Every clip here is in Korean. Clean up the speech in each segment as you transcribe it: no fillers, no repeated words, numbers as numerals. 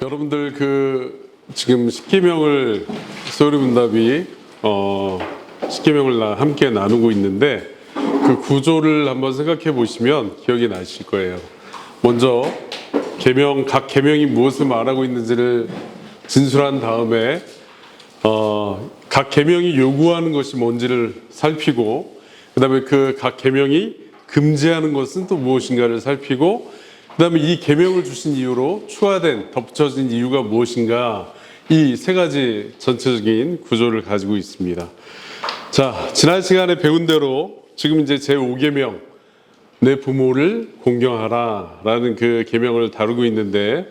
여러분들 지금 십계명을 소요리문답이 십계명을 함께 나누고 있는데 그 구조를 한번 생각해 보시면 기억이 나실 거예요. 먼저 각 계명이 무엇을 말하고 있는지를 진술한 다음에 각 계명이 요구하는 것이 뭔지를 살피고, 그다음에 그 각 계명이 금지하는 것은 또 무엇인가를 살피고, 그다음에 이 계명을 주신 이유로 추가된 덧붙여진 이유가 무엇인가, 이 세 가지 전체적인 구조를 가지고 있습니다. 자, 지난 시간에 배운 대로 지금 이제 제5계명 내 부모를 공경하라라는 그 계명을 다루고 있는데,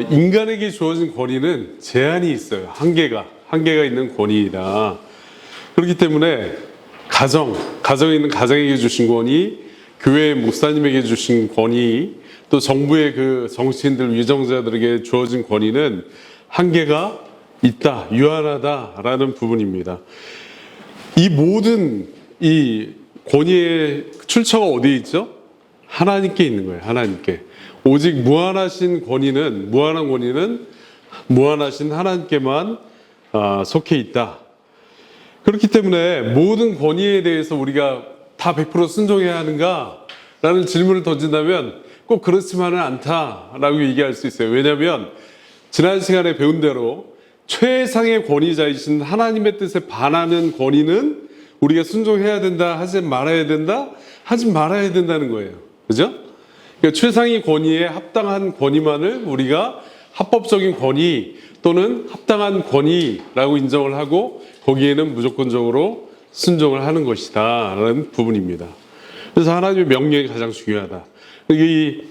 인간에게 주어진 권위는 제한이 있어요. 한계가 있는 권위이다. 그렇기 때문에 가정에 있는 가정에게 주신 권위, 교회 목사님에게 주신 권위, 또 정부의 그 정치인들, 위정자들에게 주어진 권위는 한계가 있다, 유한하다라는 부분입니다. 이 모든 이 권위의 출처가 어디에 있죠? 하나님께 있는 거예요. 하나님께. 오직 무한한 권위는 무한하신 하나님께만 속해 있다. 그렇기 때문에 모든 권위에 대해서 우리가 다 100% 순종해야 하는가? 라는 질문을 던진다면 꼭 그렇지만은 않다라고 얘기할 수 있어요. 왜냐하면 지난 시간에 배운 대로 최상의 권위자이신 하나님의 뜻에 반하는 권위는 우리가 순종해야 된다, 하지 말아야 된다, 하지 말아야 된다는 거예요. 그죠? 그러니까 최상의 권위에 합당한 권위만을 우리가 합법적인 권위 또는 합당한 권위라고 인정을 하고 거기에는 무조건적으로 순종을 하는 것이다 라는 부분입니다. 그래서 하나님의 명령이 가장 중요하다. 이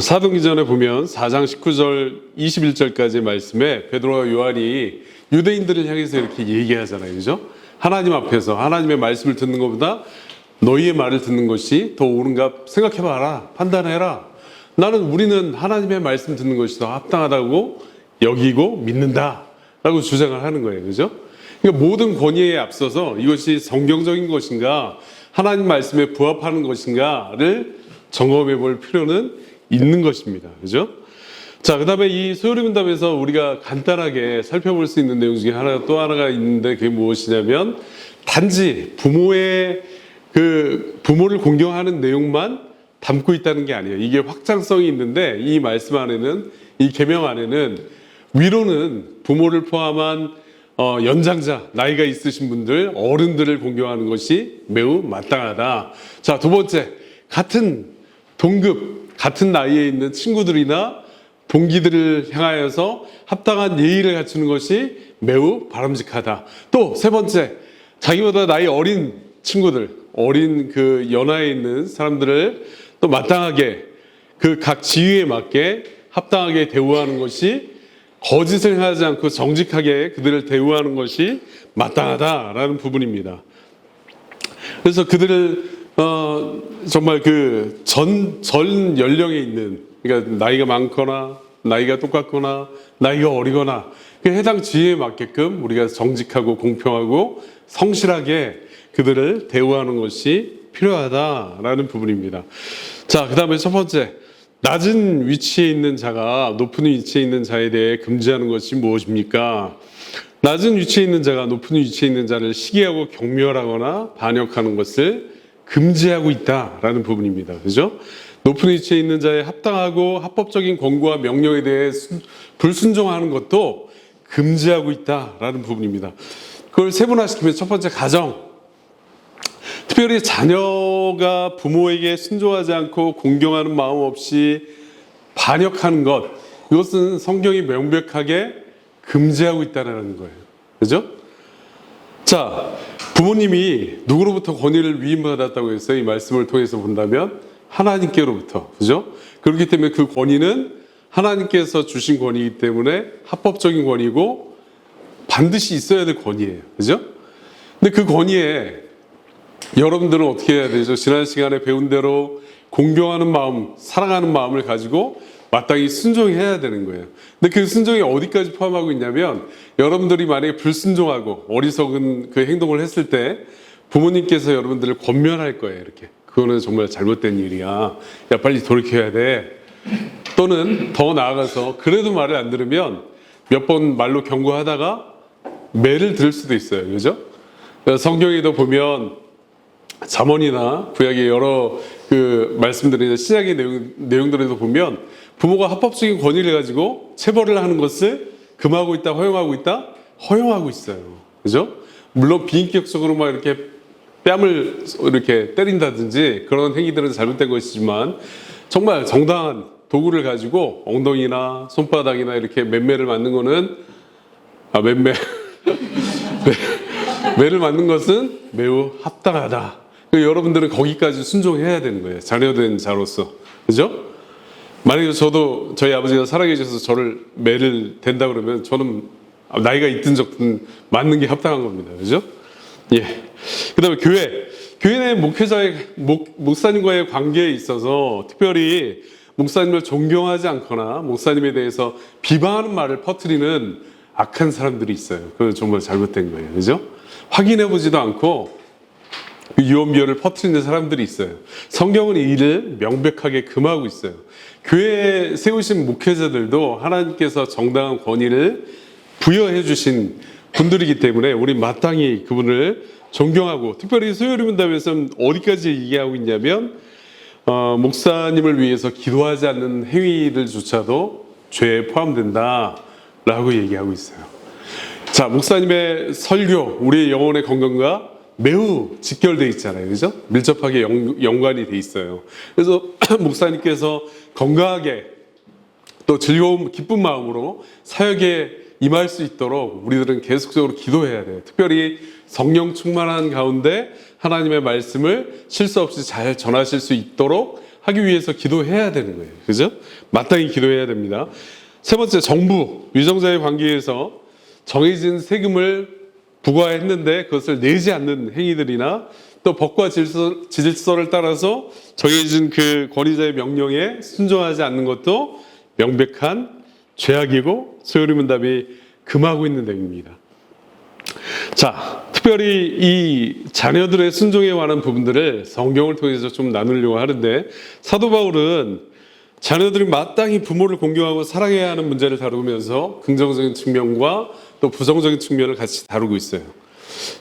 사도행전에 보면 4장 19절 21절까지의 말씀에 베드로와 요한이 유대인들을 향해서 이렇게 얘기하잖아요. 그죠? 하나님 앞에서 하나님의 말씀을 듣는 것보다 너희의 말을 듣는 것이 더 옳은가 생각해봐라, 판단해라. 우리는 하나님의 말씀 듣는 것이 더 합당하다고 여기고 믿는다 라고 주장을 하는 거예요. 그죠? 그러니까 모든 권위에 앞서서 이것이 성경적인 것인가, 하나님 말씀에 부합하는 것인가를 점검해 볼 필요는 있는 것입니다. 그죠? 자, 그 다음에 이 소요리문답에서 우리가 간단하게 살펴볼 수 있는 내용 중에 또 하나가 있는데 그게 무엇이냐면 단지 부모를 공경하는 내용만 담고 있다는 게 아니에요. 이게 확장성이 있는데 이 말씀 안에는, 이 계명 안에는 위로는 부모를 포함한 연장자, 나이가 있으신 분들, 어른들을 공경하는 것이 매우 마땅하다. 자, 두 번째, 같은 나이에 있는 친구들이나 동기들을 향하여서 합당한 예의를 갖추는 것이 매우 바람직하다. 또 세 번째, 자기보다 나이 어린 친구들, 어린 그 연하에 있는 사람들을 또 마땅하게 그 각 지위에 맞게 합당하게 대우하는 것이, 거짓을 행하지 않고 정직하게 그들을 대우하는 것이 마땅하다라는 부분입니다. 그래서 그들을 정말 전 연령에 있는, 그러니까 나이가 많거나 나이가 똑같거나 나이가 어리거나 그 해당 지위에 맞게끔 우리가 정직하고 공평하고 성실하게 그들을 대우하는 것이 필요하다라는 부분입니다. 자, 그 다음에 첫 번째, 낮은 위치에 있는 자가 높은 위치에 있는 자에 대해 금지하는 것이 무엇입니까? 낮은 위치에 있는 자가 높은 위치에 있는 자를 시기하고 경멸하거나 반역하는 것을 금지하고 있다라는 부분입니다. 그죠? 높은 위치에 있는 자의 합당하고 합법적인 권고와 명령에 대해 불순종하는 것도 금지하고 있다라는 부분입니다. 그걸 세분화시키면 첫 번째, 가정. 특별히 자녀가 부모에게 순종하지 않고 공경하는 마음 없이 반역하는 것, 이것은 성경이 명백하게 금지하고 있다는 거예요. 그죠? 자, 부모님이 누구로부터 권위를 위임받았다고 했어요? 이 말씀을 통해서 본다면 하나님께로부터. 그죠? 그렇기 때문에 그 권위는 하나님께서 주신 권위이기 때문에 합법적인 권위고 반드시 있어야 될 권위예요. 그죠? 근데 그 권위에 여러분들은 어떻게 해야 되죠? 지난 시간에 배운 대로 공경하는 마음, 사랑하는 마음을 가지고 마땅히 순종해야 되는 거예요. 근데 그 순종이 어디까지 포함하고 있냐면, 여러분들이 만약에 불순종하고 어리석은 그 행동을 했을 때 부모님께서 여러분들을 권면할 거예요. 이렇게. 그거는 정말 잘못된 일이야. 야, 빨리 돌이켜야 돼. 또는 더 나아가서 그래도 말을 안 들으면 몇 번 말로 경고하다가 매를 들 수도 있어요. 그죠? 성경에도 보면 잠언이나 구약의 여러 그 말씀들이나 신약의 내용들에도 보면 부모가 합법적인 권위를 가지고 체벌을 하는 것을 금하고 있다, 허용하고 있다, 허용하고 있어요. 그죠? 물론 비인격적으로 막 이렇게 뺨을 이렇게 때린다든지 그런 행위들은 잘못된 것이지만 정말 정당한 도구를 가지고 엉덩이나 손바닥이나 이렇게 맴매를 맞는 거는 맴매 매를 맞는 것은 매우 합당하다. 여러분들은 거기까지 순종해야 되는 거예요. 자녀된 자로서. 그죠? 만약에 저도 저희 아버지가 살아계셔서 저를 매를 댄다 그러면 저는 나이가 있든 적든 맞는 게 합당한 겁니다. 그죠? 예. 그 다음에 교회 내 목사님과의 관계에 있어서 특별히 목사님을 존경하지 않거나 목사님에 대해서 비방하는 말을 퍼뜨리는 악한 사람들이 있어요. 그건 정말 잘못된 거예요. 그죠? 확인해보지도 않고 유언비어를 퍼뜨리는 사람들이 있어요. 성경은 이 일을 명백하게 금하고 있어요. 교회에 세우신 목회자들도 하나님께서 정당한 권위를 부여해 주신 분들이기 때문에 우리 마땅히 그분을 존경하고, 특별히 소요리문답에서는 어디까지 얘기하고 있냐면 목사님을 위해서 기도하지 않는 행위들조차도 죄에 포함된다라고 얘기하고 있어요. 자, 목사님의 설교, 우리의 영혼의 건강과 매우 직결되어 있잖아요. 그죠? 밀접하게 연관이 돼 있어요. 그래서 목사님께서 건강하게 또 즐거운 기쁜 마음으로 사역에 임할 수 있도록 우리들은 계속적으로 기도해야 돼요. 특별히 성령 충만한 가운데 하나님의 말씀을 실수 없이 잘 전하실 수 있도록 하기 위해서 기도해야 되는 거예요. 그죠? 마땅히 기도해야 됩니다. 세 번째, 정부, 유정자의 관계에서 정해진 세금을 부과했는데 그것을 내지 않는 행위들이나 또 법과 질서를 따라서 정해진 그 권위자의 명령에 순종하지 않는 것도 명백한 죄악이고 소요리문답이 금하고 있는 내용입니다. 자, 특별히 이 자녀들의 순종에 관한 부분들을 성경을 통해서 좀 나누려고 하는데, 사도 바울은 자녀들이 마땅히 부모를 공경하고 사랑해야 하는 문제를 다루면서 긍정적인 측면과 또 부정적인 측면을 같이 다루고 있어요.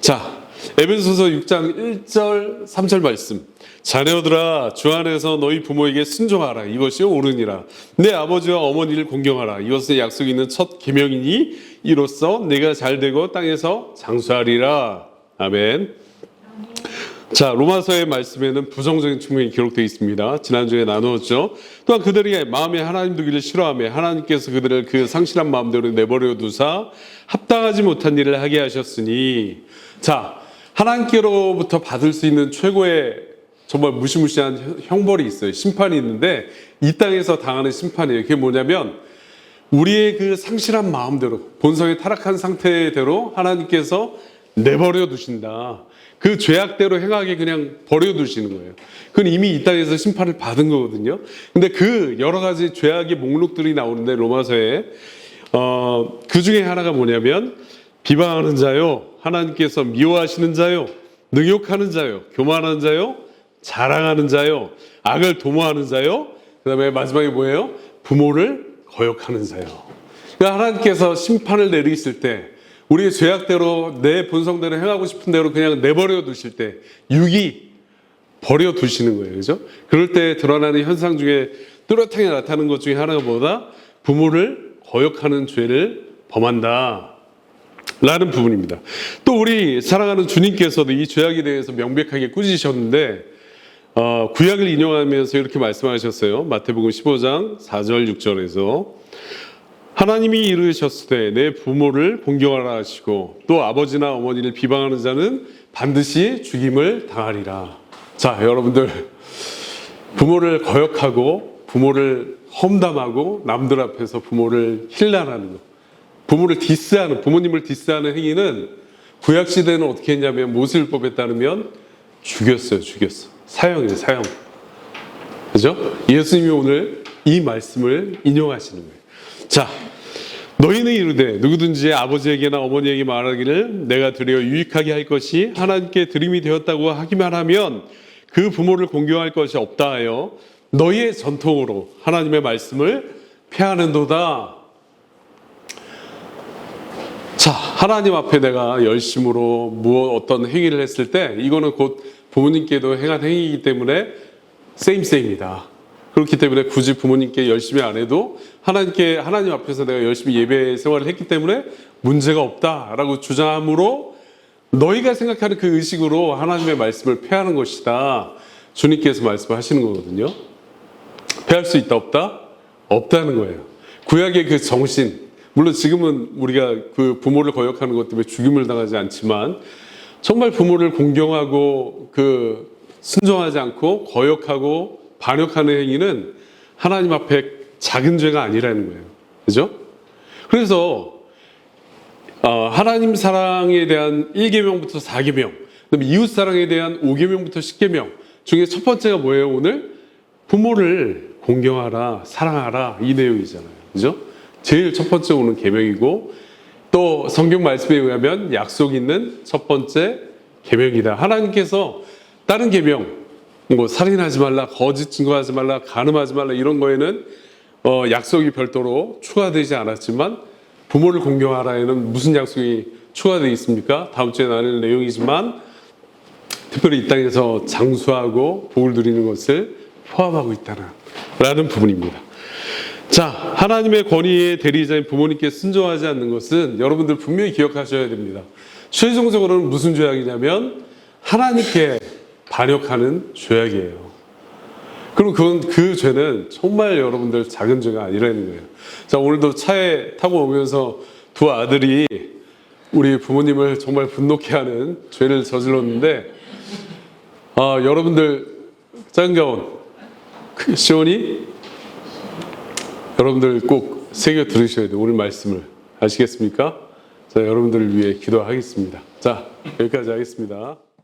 자, 에베소서 6장 1절 3절 말씀. 자녀들아, 주 안에서 너희 부모에게 순종하라. 이것이 옳으니라. 내 아버지와 어머니를 공경하라. 이것은 약속이 있는 첫 계명이니 이로써 내가 잘되고 땅에서 장수하리라. 아멘. 자, 로마서의 말씀에는 부정적인 측면이 기록되어 있습니다. 지난주에 나누었죠. 또한 그들이 마음에 하나님 두기를 싫어하며 하나님께서 그들을 그 상실한 마음대로 내버려 두사 합당하지 못한 일을 하게 하셨으니, 자, 하나님께로부터 받을 수 있는 최고의 정말 무시무시한 형벌이 있어요. 심판이 있는데 이 땅에서 당하는 심판이에요. 그게 뭐냐면 우리의 그 상실한 마음대로, 본성의 타락한 상태대로 하나님께서 내버려 두신다. 그 죄악대로 행하게 그냥 버려두시는 거예요. 그건 이미 이 땅에서 심판을 받은 거거든요. 근데 그 여러 가지 죄악의 목록들이 나오는데 로마서에 그 중에 하나가 뭐냐면 비방하는 자요, 하나님께서 미워하시는 자요, 능욕하는 자요, 교만하는 자요, 자랑하는 자요, 악을 도모하는 자요, 그 다음에 마지막에 뭐예요? 부모를 거역하는 자요. 그러니까 하나님께서 심판을 내리실 때 우리의 죄악대로 내 본성대로 행하고 싶은 대로 그냥 내버려 두실 때 유기 버려 두시는 거예요. 그죠? 그럴 때 드러나는 현상 중에 뚜렷하게 나타나는 것 중에 하나가 뭐다? 부모를 거역하는 죄를 범한다 라는 부분입니다. 또 우리 사랑하는 주님께서도 이 죄악에 대해서 명백하게 꾸짖으셨는데 구약을 인용하면서 이렇게 말씀하셨어요. 마태복음 15장 4절 6절에서 하나님이 이르셨을 때 내 부모를 공경하라 하시고 또 아버지나 어머니를 비방하는 자는 반드시 죽임을 당하리라. 자, 여러분들, 부모를 거역하고 부모를 험담하고 남들 앞에서 부모를 힐난하는 것, 부모를 디스하는, 부모님을 디스하는 행위는 구약시대는 어떻게 했냐면 모세율법에 따르면 죽였어요. 사형이에요, 사형. 그죠? 예수님이 오늘 이 말씀을 인용하시는 거예요. 자, 너희는 이르되 누구든지 아버지에게나 어머니에게 말하기를 내가 드려 유익하게 할 것이 하나님께 드림이 되었다고 하기만 하면 그 부모를 공경할 것이 없다 하여 너희의 전통으로 하나님의 말씀을 폐하는도다. 자, 하나님 앞에 내가 열심으로 어떤 행위를 했을 때 이거는 곧 부모님께도 행한 행위이기 때문에 세임이다. 그렇기 때문에 굳이 부모님께 열심히 안 해도 하나님 앞에서 내가 열심히 예배 생활을 했기 때문에 문제가 없다라고 주장함으로 너희가 생각하는 그 의식으로 하나님의 말씀을 폐하는 것이다. 주님께서 말씀하시는 거거든요. 폐할 수 있다 없다? 없다는 거예요. 구약의 그 정신, 물론 지금은 우리가 그 부모를 거역하는 것 때문에 죽임을 당하지 않지만 정말 부모를 공경하고 그 순종하지 않고 거역하고 반역하는 행위는 하나님 앞에 작은 죄가 아니라는 거예요. 그죠? 그래서 하나님 사랑에 대한 1계명부터 4계명, 그다음에 이웃 사랑에 대한 5계명부터 10계명 중에 첫 번째가 뭐예요? 오늘 부모를 공경하라, 사랑하라 이 내용이잖아요. 그죠? 제일 첫 번째 오는 계명이고 또 성경 말씀에 의하면 약속 있는 첫 번째 계명이다. 하나님께서 다른 계명 뭐 살인하지 말라, 거짓 증거하지 말라, 간음하지 말라 이런 거에는 약속이 별도로 추가되지 않았지만 부모를 공경하라에는 무슨 약속이 추가되어 있습니까? 다음 주에 나눌 내용이지만 특별히 이 땅에서 장수하고 복을 누리는 것을 포함하고 있다는 부분입니다. 자, 하나님의 권위의 대리자인 부모님께 순종하지 않는 것은 여러분들 분명히 기억하셔야 됩니다. 최종적으로는 무슨 죄악이냐면 하나님께 반역하는 죄악이에요. 그럼 그 죄는 정말 여러분들 작은 죄가 아니라는 거예요. 자, 오늘도 차에 타고 오면서 두 아들이 우리 부모님을 정말 분노케 하는 죄를 저질렀는데 여러분들 작은 가운 시온이 여러분들 꼭 새겨 들으셔야 돼요. 오늘 말씀을 아시겠습니까? 자, 여러분들을 위해 기도하겠습니다. 자, 여기까지 하겠습니다.